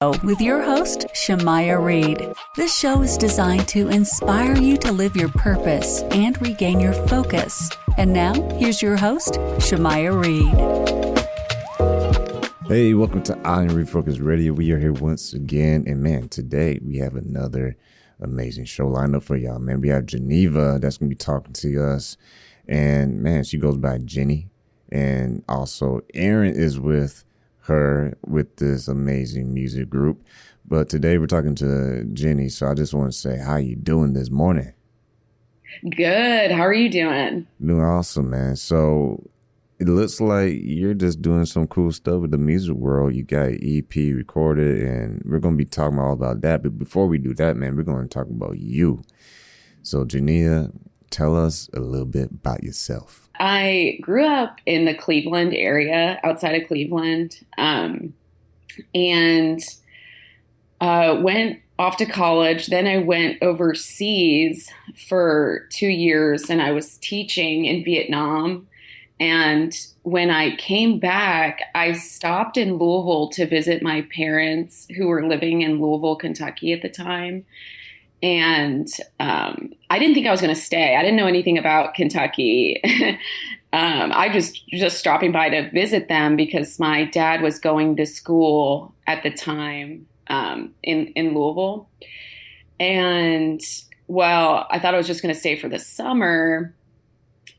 With your host, Shamaya Reed. This show is designed to inspire you to live your purpose and regain your focus. And now, here's your host, Shamaya Reed. Hey, welcome to I Am Refocus Radio. We are here once again. And man, today we have another amazing show lined up for y'all. Man, we have Genevva that's going to be talking to us. And man, she goes by Jenni. And also Aaron is with her with this amazing music group. But today we're talking to Jenni. So I just want to say, how you doing this morning? Good. How are you doing? Doing awesome, man. So it looks like you're just doing some cool stuff with the music world. You got an EP recorded, and we're going to be talking all about that. But before we do that, man, we're going to talk about you. So Genevva, tell us a little bit about yourself. I grew up in the Cleveland area, outside of Cleveland, and went off to college. Then I went overseas for 2 years, and I was teaching in Vietnam. And when I came back, I stopped in Louisville to visit my parents who were living in Louisville, Kentucky at the time. And I didn't think I was going to stay. I didn't know anything about Kentucky. I just stopping by to visit them because my dad was going to school at the time in Louisville. And well, I thought I was just going to stay for the summer.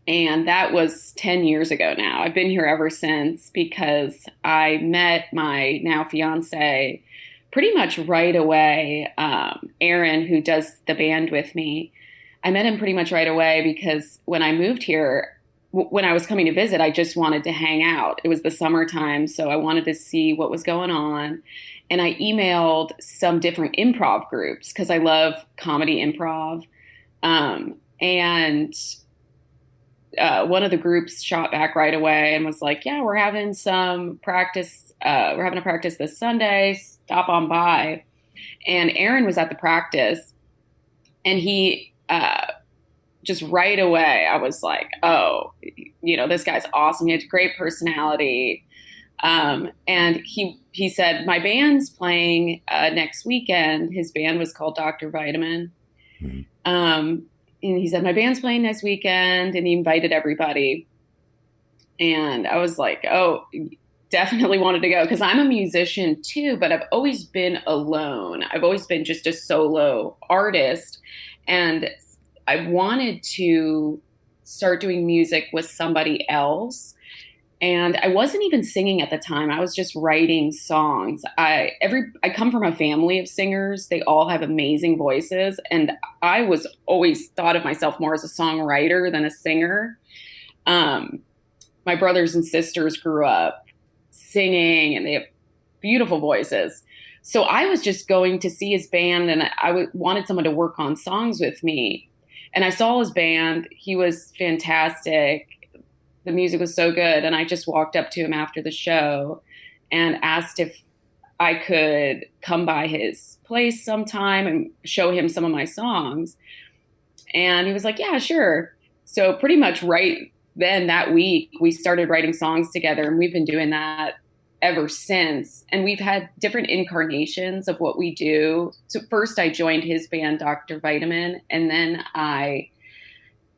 And that was 10 years ago now. I've been here ever since because I met my now fiance pretty much right away. Aaron, who does the band with me, I met him pretty much right away because when I moved here, when I was coming to visit, I just wanted to hang out. It was the summertime, so I wanted to see what was going on. And I emailed some different improv groups because I love comedy improv. And one of the groups shot back right away and was like, yeah, we're having some practice. We're having a practice this Sunday. Stop on by. And Aaron was at the practice, and he just right away, I was like, oh, this guy's awesome. He has a great personality. And he said, my band's playing next weekend. His band was called Dr. Vitamin. Mm-hmm. And he said, my band's playing next weekend, and he invited everybody. And I was like, oh, definitely wanted to go because I'm a musician too, but I've always been alone. I've always been just a solo artist. And I wanted to start doing music with somebody else. And I wasn't even singing at the time. I was just writing songs. I come from a family of singers. They all have amazing voices. And I was always thought of myself more as a songwriter than a singer. My brothers and sisters grew up singing, and they have beautiful voices. So I was just going to see his band, and I wanted someone to work on songs with me. And I saw his band. He was fantastic. The music was so good. And I just walked up to him after the show and asked if I could come by his place sometime and show him some of my songs. And he was like, yeah, sure. So pretty much right then that week, we started writing songs together, and we've been doing that ever since. And we've had different incarnations of what we do. So first I joined his band, Dr. Vitamin, and then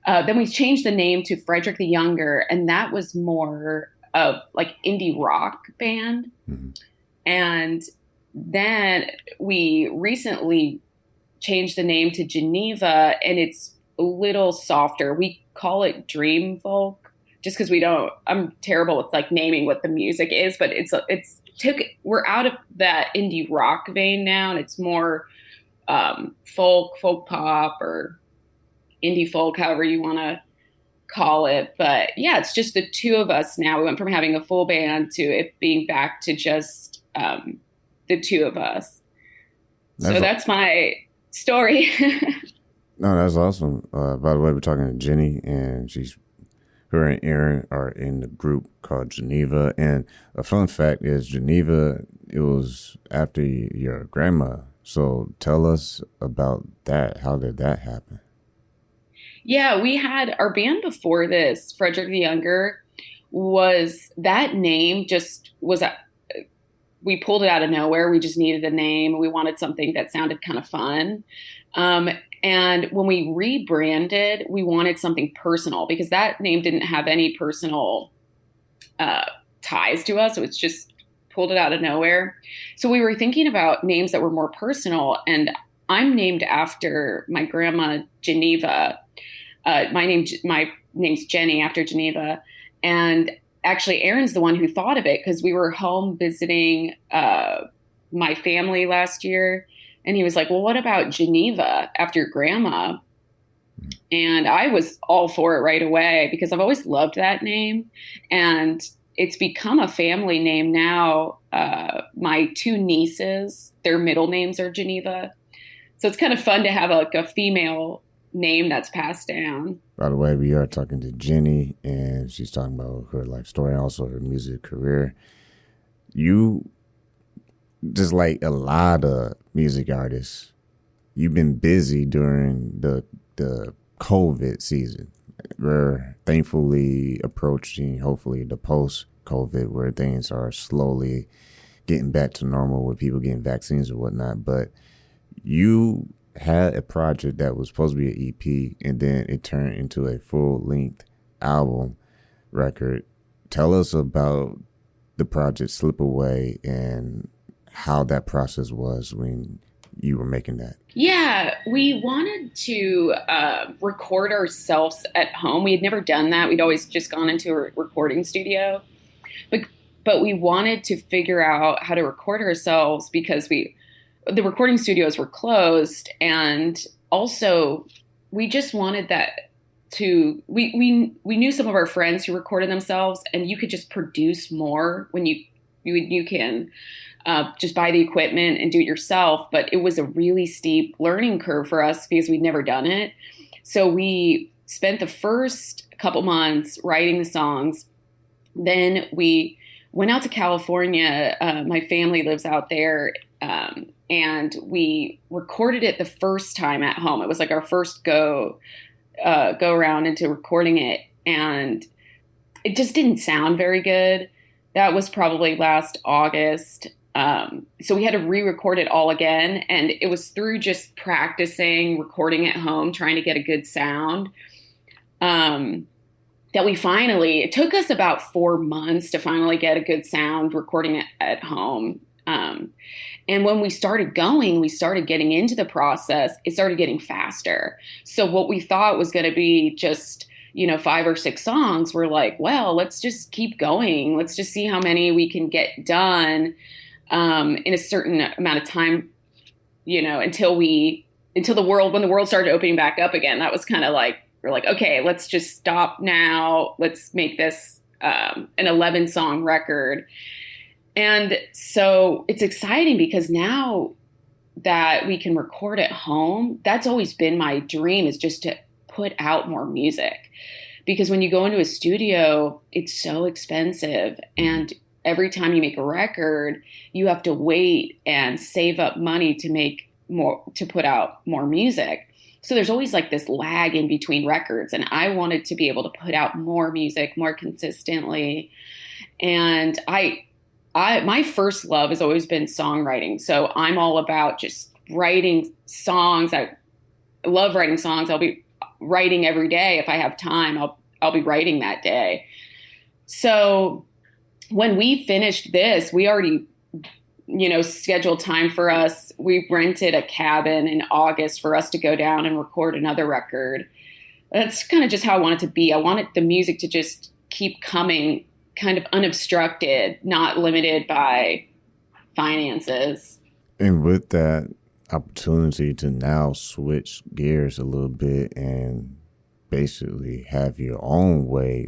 then we changed the name to Frederick the Younger, and that was more of like indie rock band. Mm-hmm. And then we recently changed the name to Genevva, and it's a little softer. We call it dream folk just because I'm terrible with like naming what the music is, but we're out of that indie rock vein now, and it's more folk pop, or indie folk, however you want to call it. But yeah, it's just the two of us now. We went from having a full band to it being back to just the two of us. That's my story. No, that's awesome. By the way, we're talking to Jenni, and her and Aaron are in the group called Genevva. And a fun fact is Genevva, it was after your grandma. So tell us about that. How did that happen? Yeah, we had our band before this, Frederick the Younger, that name just was we pulled it out of nowhere. We just needed a name. We wanted something that sounded kind of fun. And when we rebranded, we wanted something personal because that name didn't have any personal ties to us. So it's just pulled it out of nowhere. So we were thinking about names that were more personal. And I'm named after my grandma, Genevva. My name's Jenni after Genevva. And actually, Aaron's the one who thought of it because we were home visiting my family last year. And he was like, well, what about Genevva after your grandma? And I was all for it right away because I've always loved that name. And it's become a family name now. My two nieces, their middle names are Genevva. So it's kind of fun to have a female name that's passed down. By the way, we are talking to Jenni, and she's talking about her life story and also her music career. You, just like a lot of music artists, you've been busy during the COVID season. We're thankfully approaching, hopefully, the post-COVID where things are slowly getting back to normal with people getting vaccines or whatnot. But you had a project that was supposed to be an EP, and then it turned into a full-length album record. Tell us about the project Slip Away and how that process was when you were making that. Yeah, we wanted to record ourselves at home. We had never done that. We'd always just gone into a recording studio. But we wanted to figure out how to record ourselves because the recording studios were closed, and also we just wanted that we knew some of our friends who recorded themselves, and you could just produce more when you can just buy the equipment and do it yourself. But it was a really steep learning curve for us because we'd never done it. So we spent the first couple months writing the songs. Then we went out to California. My family lives out there. And we recorded it the first time at home. It was like our first go around into recording it. And it just didn't sound very good. That was probably last August. So we had to re-record it all again. And it was through just practicing recording at home, trying to get a good sound, that it took us about 4 months to finally get a good sound recording it at home. And when we started getting into the process, it started getting faster. So what we thought was going to be just, 5 or 6 songs, we're like, well, let's just keep going. Let's just see how many we can get done in a certain amount of time, until when the world started opening back up again. That was kind of like, we're like, okay, let's just stop now. Let's make this an 11-song record. And so it's exciting because now that we can record at home, that's always been my dream, is just to put out more music. Because when you go into a studio, it's so expensive. And every time you make a record, you have to wait and save up money to put out more music. So there's always like this lag in between records. And I wanted to be able to put out more music more consistently. And my first love has always been songwriting. So I'm all about just writing songs. I love writing songs. I'll be writing every day. If I have time, I'll be writing that day. So when we finished this, we already, scheduled time for us. We rented a cabin in August for us to go down and record another record. That's kind of just how I want it to be. I wanted the music to just keep coming kind of unobstructed, not limited by finances. And with that opportunity to now switch gears a little bit and basically have your own way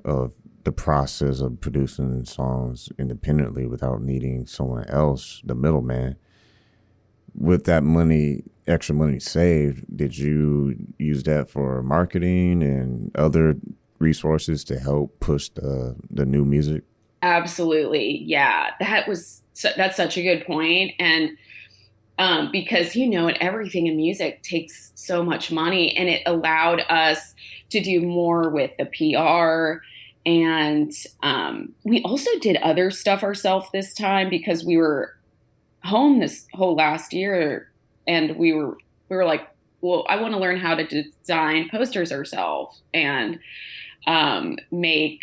of the process of producing songs independently without needing someone else, the middleman. With that extra money saved, did you use that for marketing and other resources to help push the new music? Absolutely. Yeah, that's such a good point. And because, everything in music takes so much money, and it allowed us to do more with the PR And we also did other stuff ourselves this time because we were home this whole last year, and we were like, well, I want to learn how to design posters ourselves and we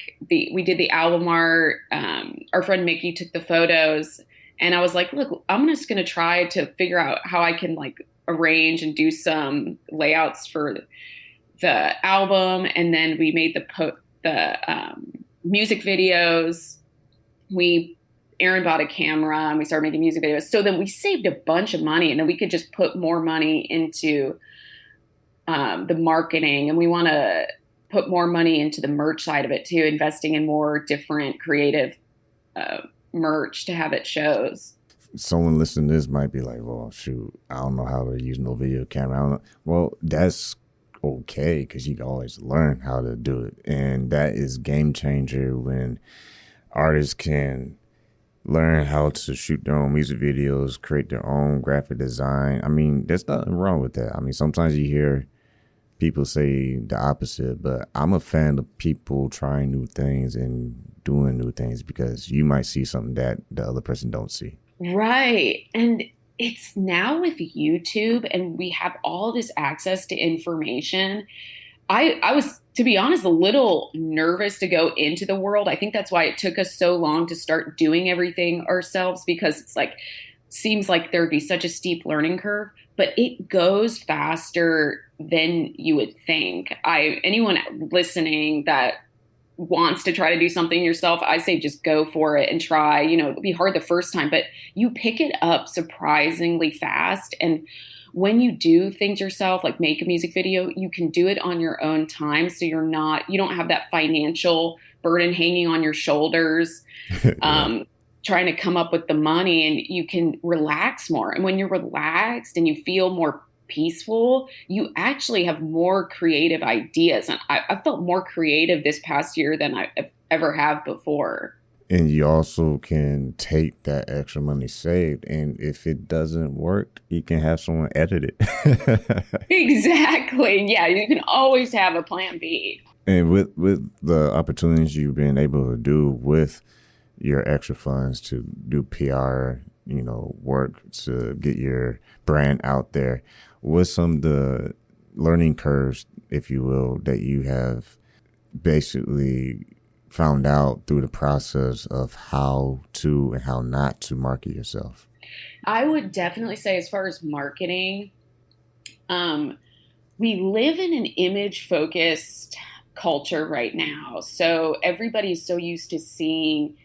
did the album art. Our friend Mickey took the photos, and I was like, look, I'm just going to try to figure out how I can like arrange and do some layouts for the album. And then we made the music videos. Aaron bought a camera and we started making music videos. So then we saved a bunch of money, and then we could just put more money into the marketing. And we want to put more money into the merch side of it too, investing in more different creative merch to have at shows. Someone listening to this might be like, well, shoot, I don't know how to use no video camera. I don't know. Well, that's okay, because you can always learn how to do it. And that is game changer when artists can learn how to shoot their own music videos, create their own graphic design. I mean, there's nothing wrong with that. I mean, sometimes you hear people say the opposite, but I'm a fan of people trying new things and doing new things, because you might see something that the other person don't see. Right. And it's now with YouTube, and we have all this access to information. I was, to be honest, a little nervous to go into the world. I think that's why it took us so long to start doing everything ourselves, because it's like, seems like there'd be such a steep learning curve, but it goes faster than you would think. Anyone listening that wants to try to do something yourself, I say just go for it and try. It'll be hard the first time, but you pick it up surprisingly fast. And when you do things yourself, like make a music video, you can do it on your own time. So you don't have that financial burden hanging on your shoulders, trying to come up with the money, and you can relax more. And when you're relaxed and you feel more peaceful, you actually have more creative ideas. And I felt more creative this past year than I ever have before. And you also can take that extra money saved, and if it doesn't work, you can have someone edit it. Exactly. Yeah, you can always have a plan B. And with the opportunities you've been able to do with your extra funds to do PR, work to get your brand out there, what's some of the learning curves, if you will, that you have basically found out through the process of how to and how not to market yourself? I would definitely say, as far as marketing, we live in an image-focused culture right now. So everybody's so used to seeing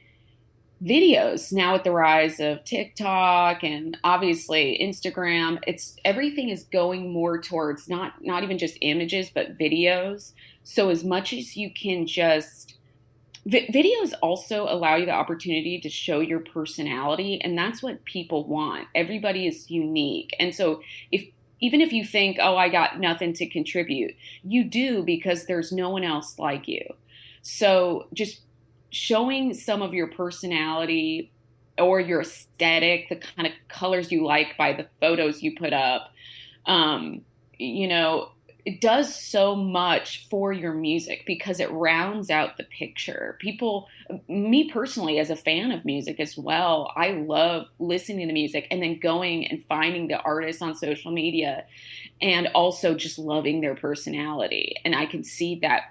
videos. Now with the rise of TikTok and obviously Instagram, everything is going more towards not even just images, but videos. So as much as you can just videos also allow you the opportunity to show your personality, and that's what people want. Everybody is unique. And so even if you think, oh, I got nothing to contribute, you do, because there's no one else like you. So just showing some of your personality or your aesthetic, the kind of colors you like by the photos you put up, it does so much for your music, because it rounds out the picture. Me personally, as a fan of music as well, I love listening to music and then going and finding the artists on social media, and also just loving their personality. And I can see that,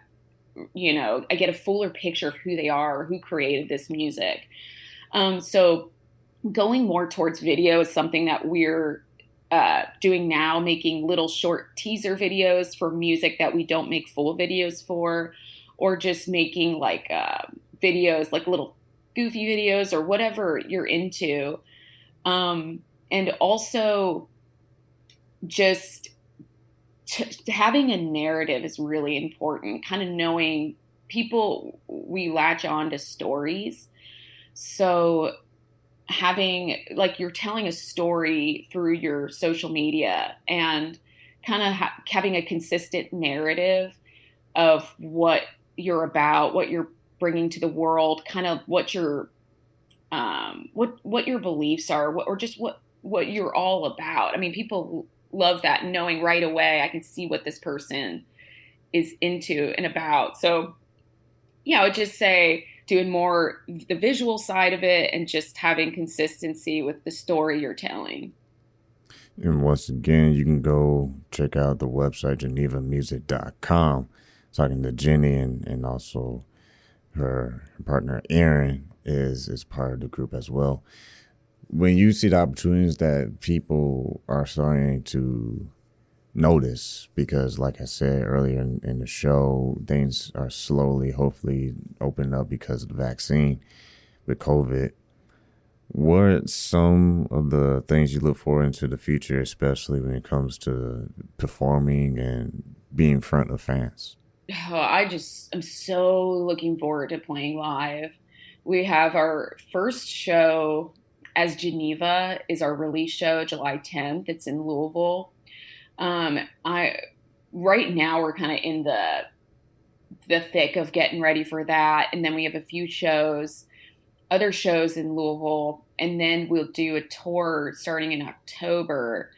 I get a fuller picture of who they are, or who created this music. So going more towards video is something that we're doing now, making little short teaser videos for music that we don't make full videos for, or just making like videos, like little goofy videos or whatever you're into. And also just having a narrative is really important, kind of knowing people, we latch on to stories. So having, like, you're telling a story through your social media, and kind of having a consistent narrative of what you're about, what you're bringing to the world, kind of what your what your beliefs are, or just what you're all about. I mean, people love that, knowing right away I can see what this person is into and about. So yeah, I would just say doing more the visual side of it and just having consistency with the story you're telling. And once again, you can go check out the website, genevamusic.com. Talking to Jenni and also her partner Aaron is part of the group as well. When you see the opportunities that people are starting to notice, because like I said earlier in the show, things are slowly, hopefully, opening up because of the vaccine with COVID. What are some of the things you look for into the future, especially when it comes to performing and being in front of fans? Oh, I'm so looking forward to playing live. We have our first show as Genevva is our release show, July 10th. It's in Louisville. I right now we're kind of in the thick of getting ready for that, and then we have a few other shows in Louisville, and then we'll do a tour starting in October.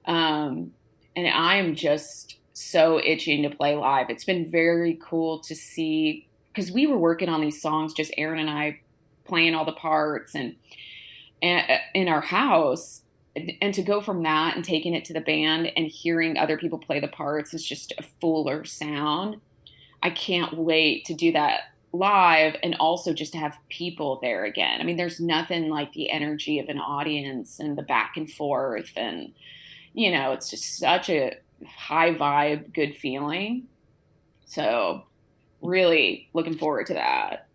And I am just so itching to play live. It's been very cool to see because we were working on these songs, just Aaron and I playing all the parts and in our house. And to go from that and taking it to the band and hearing other people play the parts is just a fuller sound. I can't wait to do that live and also just to have people there again. I mean, there's nothing like the energy of an audience and the back and forth. And, it's just such a high vibe, good feeling. So, really looking forward to that.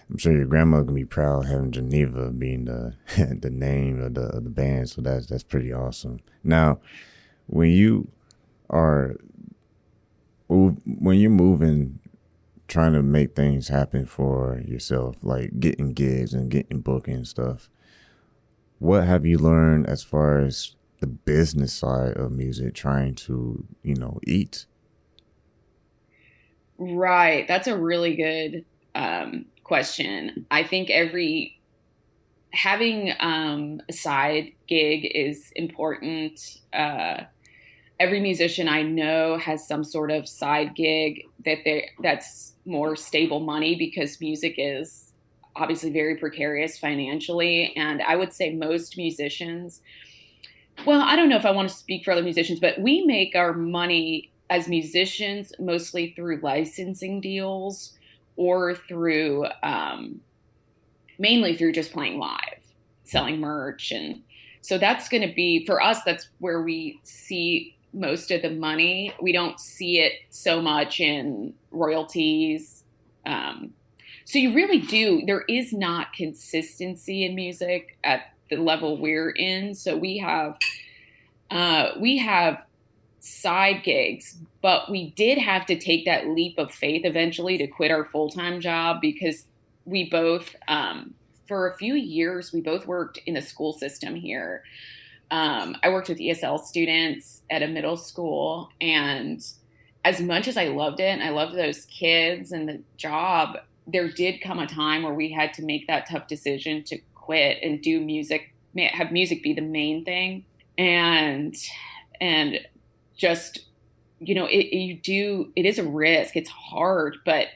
I'm sure your grandmother can be proud having Genevva being the the name of the band. So that's pretty awesome. Now, when you are when you're moving, trying to make things happen for yourself, like getting gigs and getting booking and stuff, what have you learned as far as the business side of music, trying to eat? Right. That's a really good question. I think having a side gig is important. Every musician I know has some sort of side gig that's more stable money because music is obviously very precarious financially. And I would say most musicians, well, I don't know if I want to speak for other musicians, but we make our money as musicians mostly through licensing deals or through mainly through just playing live, selling merch. And so that's going to be, for us, that's where we see most of the money. We don't see it so much in royalties. So you really do, there is not consistency in music at the level we're in. So we have side gigs, but we did have to take that leap of faith eventually to quit our full-time job because we both, for a few years, we both worked in the school system here. I worked with ESL students at a middle school, and as much as I loved it and I loved those kids and the job, there did come a time where we had to make that tough decision to quit and do music, have music be the main thing. And just, it is a risk. It's hard, but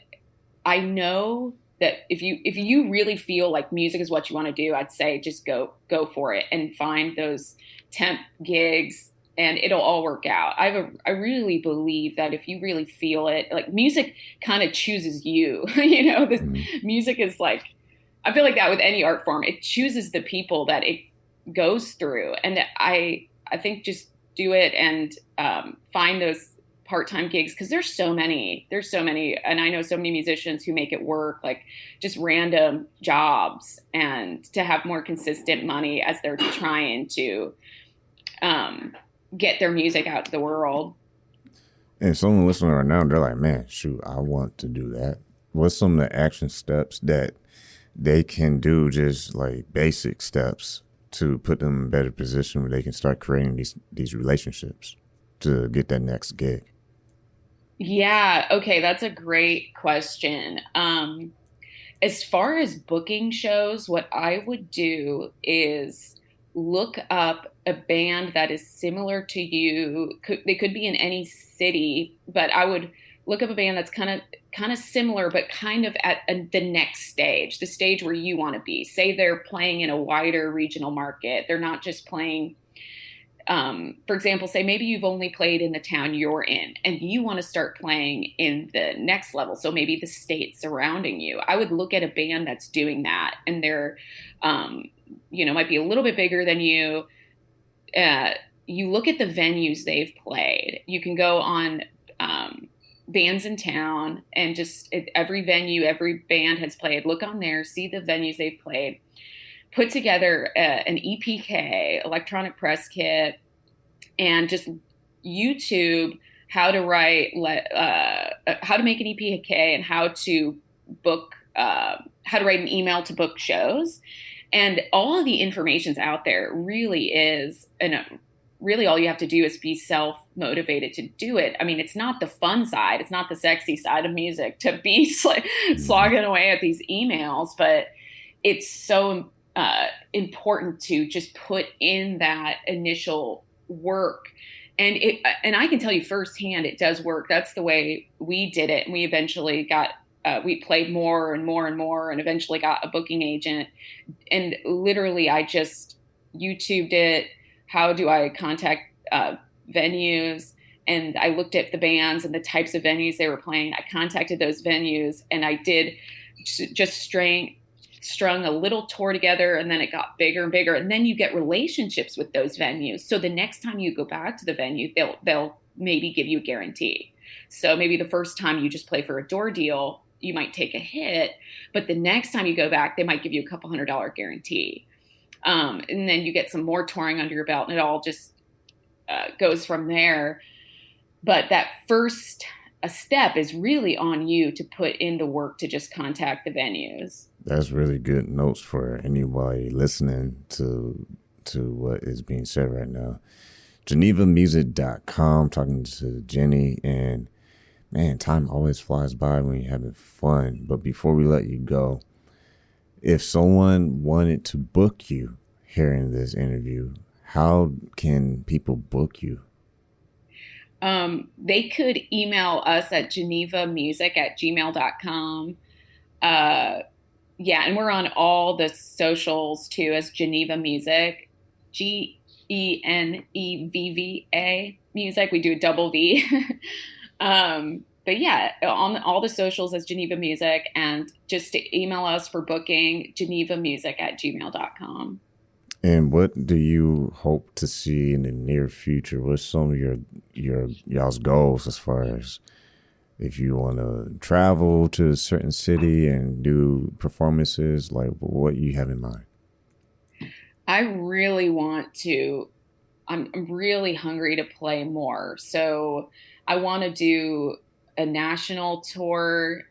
I know that if you really feel like music is what you want to do, I'd say just go for it and find those temp gigs and it'll all work out. I really believe that if you really feel it, like music kind of chooses you, music is like, I feel like that with any art form, it chooses the people that it goes through. And I think just do it and find those part-time gigs because there's so many, and I know so many musicians who make it work, like just random jobs, and to have more consistent money as they're trying to get their music out to the world. And someone listening right now, they're like, man, shoot, I want to do that. What's some of the action steps that they can do, just like basic steps to put them in a better position where they can start creating these relationships to get that next gig? Yeah. Okay. That's a great question. As far as booking shows, what I would do is look up a band that is similar to you. They could be in any city, but I would look up a band that's kind of kind of similar, but kind of at the next stage, the stage where you want to be. Say they're playing in a wider regional market. They're not just playing, for example, say maybe you've only played in the town you're in and you want to start playing in the next level. So maybe the state surrounding you. I would look at a band that's doing that, and they're, might be a little bit bigger than you. You look at the venues they've played. You can go on bands in town and just every venue, every band has played. Look on there, see the venues they've played. Put together an EPK, electronic press kit, and just YouTube how to write, how to make an EPK, and how to book, how to write an email to book shows. And all of the information's out there. Really is, and really all you have to do is be self-motivated to do it. I mean, it's not the fun side. It's not the sexy side of music to be slogging away at these emails, but it's so important to just put in that initial work. And I can tell you firsthand, it does work. That's the way we did it. And we eventually got, we played more and more and more, and eventually got a booking agent. And literally I just YouTubed it. How do I contact venues? And I looked at the bands and the types of venues they were playing. I contacted those venues, and I did just strung a little tour together, and then it got bigger and bigger. And then you get relationships with those venues. So the next time you go back to the venue, they'll maybe give you a guarantee. So maybe the first time you just play for a door deal, you might take a hit, but the next time you go back, they might give you a couple $100 guarantee. And then you get some more touring under your belt, and it all just goes from there. But that first step is really on you to put in the work to just contact the venues. That's really good notes for anybody listening to what is being said right now. GenevvaMusic.com, talking to Jenni, and man, time always flies by when you're having fun. But before we let you go, if someone wanted to book you here in this interview, how can people book you? They could email us at genevvamusic@gmail.com. And we're on all the socials too as Genevva Music, GENEVVA music. We do a double V. But yeah, on all the socials as Genevva Music, and just to email us for booking, genevvamusic@gmail.com. And what do you hope to see in the near future? What's some of y'all's goals as far as if you want to travel to a certain city and do performances, like what you have in mind? I really want to, I'm really hungry to play more. So I want to do a national tour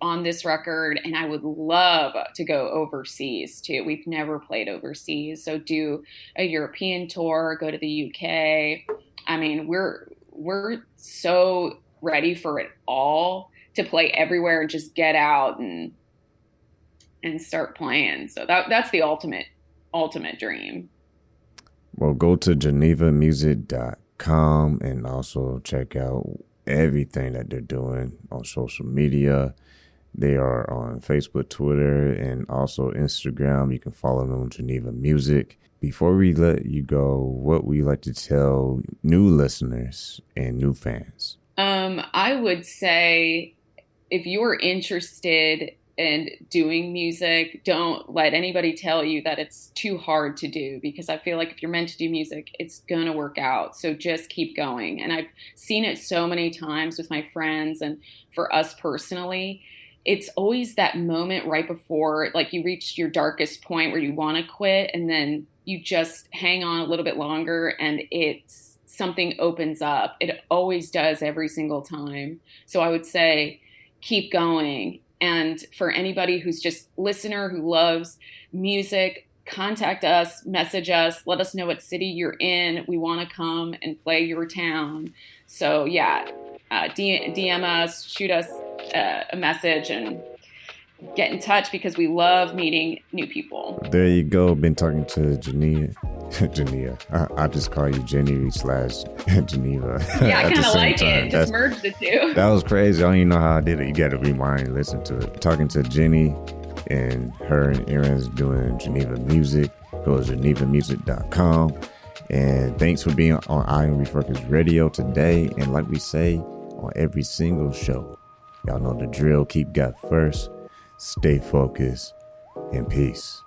on this record, and I would love to go overseas too. We've never played overseas, so do a European tour, go to the UK. I mean, we're so ready for it all to play everywhere and just get out and start playing. So that's the ultimate dream. Well, go to GenevvaMusic.com and also check out everything that they're doing on social media. They are on Facebook, Twitter, and also Instagram. You can follow them on Genevva Music. Before we let you go, what would you like to tell new listeners and new fans? I would say if you're interested in doing music, don't let anybody tell you that it's too hard to do, because I feel like if you're meant to do music, it's going to work out. So just keep going. And I've seen it so many times with my friends, and for us personally, it's always that moment right before, like, you reach your darkest point where you want to quit, and then you just hang on a little bit longer and something opens up. It always does every single time. So I would say keep going. And for anybody who's just listener who loves music, contact us, message us, let us know what city you're in. We want to come and play your town. So yeah, DM us, shoot us a message, and get in touch, because we love meeting new people. There you go. Been talking to Jenni Geneva. I just call you Jenni slash Geneva. Yeah, I kind of like it. Just merge the two. That was crazy. I don't even know how I did it. You got to rewind and listen to it. Talking to Jenni, and her and Aaron's doing Genevva music. Go to genevamusic.com. And thanks for being on Iron Refocus Radio today. And like we say on every single show, y'all know the drill. Keep God first. Stay focused. And peace.